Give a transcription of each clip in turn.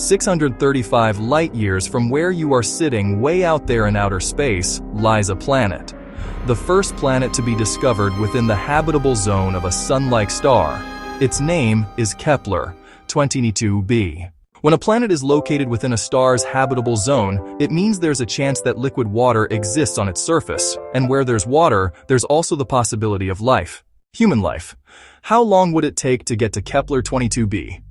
635 light-years from where you are sitting way out there in outer space lies a planet. The first planet to be discovered within the habitable zone of a sun-like star. Its name is Kepler-22b. When a planet is located within a star's habitable zone, it means there's a chance that liquid water exists on its surface, and where there's water, there's also the possibility of life. Human life. How long would it take to get to Kepler-22b?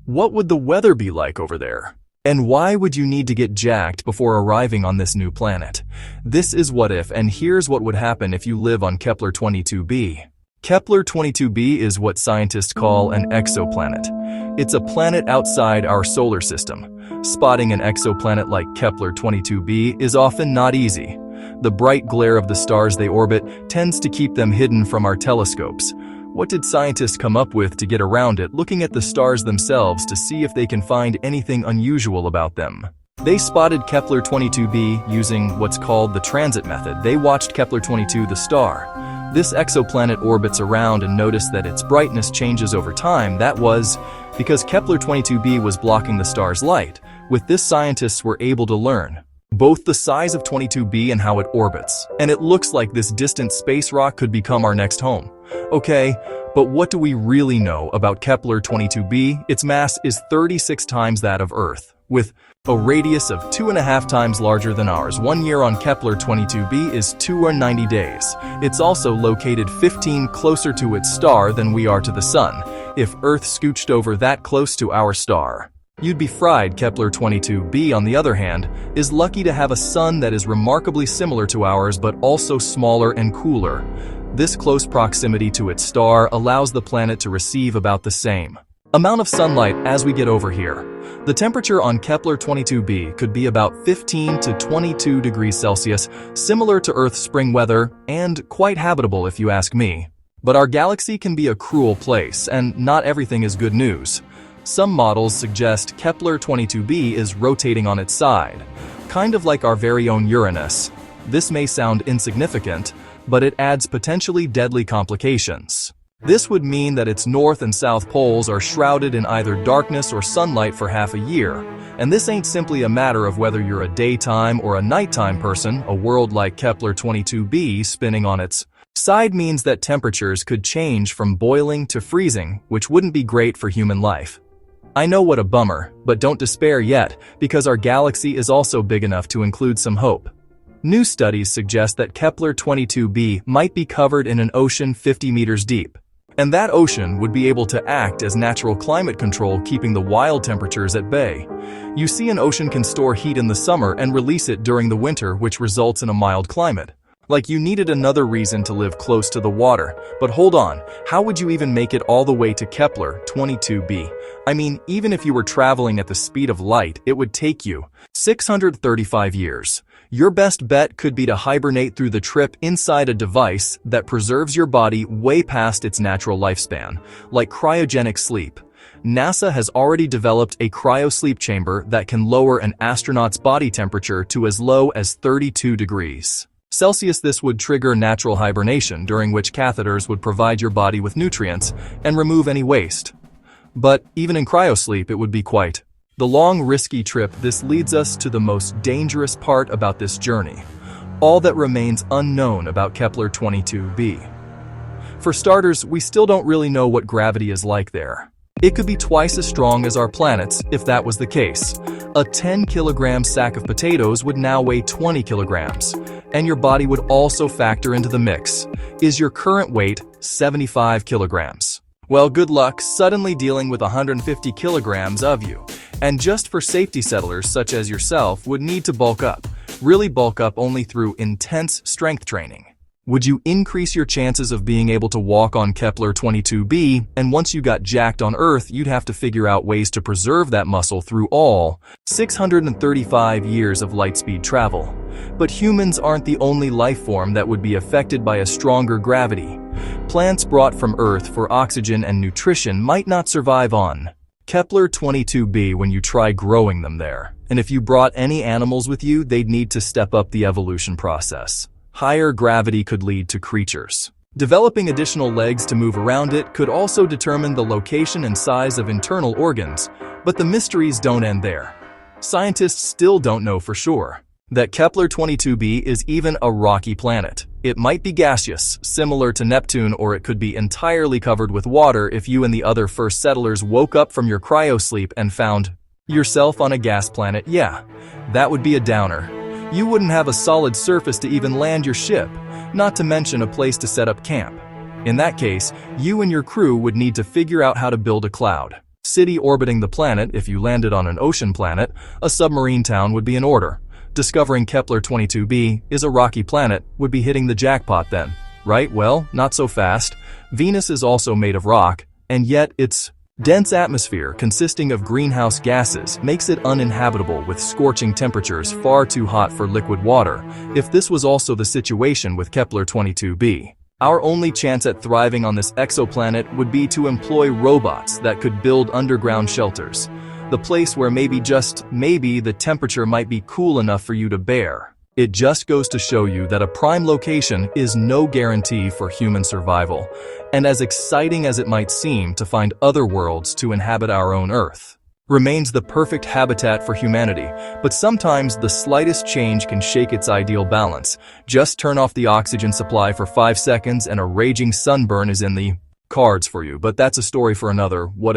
What would the weather be like over there? And why would you need to get jacked before arriving on this new planet? This is What If, and here's what would happen if you live on Kepler-22b. Kepler-22b is what scientists call an exoplanet. It's a planet outside our solar system. Spotting an exoplanet like Kepler-22b is often not easy. The bright glare of the stars they orbit tends to keep them hidden from our telescopes. What did scientists come up with to get around it, looking at the stars themselves to see if they can find anything unusual about them? They spotted Kepler-22b using what's called the transit method. They watched Kepler-22, the star. This exoplanet orbits around and noticed that its brightness changes over time. That was because Kepler-22b was blocking the star's light. With this, scientists were able to learn both the size of 22b and how it orbits. And it looks like this distant space rock could become our next home. Okay, but what do we really know about Kepler-22b? Its mass is 36 times that of Earth, with a radius of 2.5 times larger than ours. 1 year on Kepler-22b is 290 days. It's also located 15 closer to its star than we are to the Sun. If Earth scooched over that close to our star, you'd be fried. Kepler-22b, on the other hand, is lucky to have a sun that is remarkably similar to ours but also smaller and cooler. This close proximity to its star allows the planet to receive about the same amount of sunlight as we get over here. The temperature on Kepler-22b could be about 15 to 22 degrees Celsius, similar to Earth's spring weather, and quite habitable if you ask me. But our galaxy can be a cruel place, and not everything is good news. Some models suggest Kepler-22b is rotating on its side, kind of like our very own Uranus. This may sound insignificant, but it adds potentially deadly complications. This would mean that its north and south poles are shrouded in either darkness or sunlight for half a year. And this ain't simply a matter of whether you're a daytime or a nighttime person. A world like Kepler-22b spinning on its side means that temperatures could change from boiling to freezing, which wouldn't be great for human life. I know, what a bummer, but don't despair yet, because our galaxy is also big enough to include some hope. New studies suggest that Kepler-22b might be covered in an ocean 50 meters deep. And that ocean would be able to act as natural climate control, keeping the wild temperatures at bay. You see, an ocean can store heat in the summer and release it during the winter, which results in a mild climate. Like you needed another reason to live close to the water. But hold on, how would you even make it all the way to Kepler-22b? I mean, even if you were traveling at the speed of light, it would take you 635 years. Your best bet could be to hibernate through the trip inside a device that preserves your body way past its natural lifespan, like cryogenic sleep. NASA has already developed a cryosleep chamber that can lower an astronaut's body temperature to as low as 32 degrees Celsius. This would trigger natural hibernation, during which catheters would provide your body with nutrients and remove any waste. But even in cryosleep, it would be quite the long, risky trip. This leads us to the most dangerous part about this journey, all that remains unknown about Kepler-22b. For starters, we still don't really know what gravity is like there. It could be twice as strong as our planet's. If that was the case, a 10-kilogram sack of potatoes would now weigh 20 kilograms. And your body would also factor into the mix. Is your current weight 75 kilograms? Well, good luck suddenly dealing with 150 kilograms of you. And just for safety, settlers such as yourself would need to bulk up. Really bulk up only through intense strength training. Would you increase your chances of being able to walk on Kepler-22b? And once you got jacked on Earth, you'd have to figure out ways to preserve that muscle through all 635 years of light-speed travel. But humans aren't the only life form that would be affected by a stronger gravity. Plants brought from Earth for oxygen and nutrition might not survive on Kepler-22b when you try growing them there. And if you brought any animals with you, they'd need to step up the evolution process. Higher gravity could lead to creatures developing additional legs to move around. It could also determine the location and size of internal organs. But the mysteries don't end there. Scientists still don't know for sure that Kepler-22b is even a rocky planet. It might be gaseous, similar to Neptune, or it could be entirely covered with water if you and the other first settlers woke up from your cryosleep and found yourself on a gas planet. Yeah, that would be a downer. You wouldn't have a solid surface to even land your ship, not to mention a place to set up camp. In that case, you and your crew would need to figure out how to build a cloud city orbiting the planet. If you landed on an ocean planet, a submarine town would be in order. Discovering Kepler-22b is a rocky planet would be hitting the jackpot then, right? Well, not so fast. Venus is also made of rock, and yet its dense atmosphere consisting of greenhouse gases makes it uninhabitable with scorching temperatures far too hot for liquid water. If this was also the situation with Kepler-22b, our only chance at thriving on this exoplanet would be to employ robots that could build underground shelters. The place where maybe, just maybe, the temperature might be cool enough for you to bear. It just goes to show you that a prime location is no guarantee for human survival. And as exciting as it might seem to find other worlds to inhabit our own Earth, remains the perfect habitat for humanity. But sometimes the slightest change can shake its ideal balance. Just turn off the oxygen supply for 5 seconds and a raging sunburn is in the cards for you. But that's a story for another What If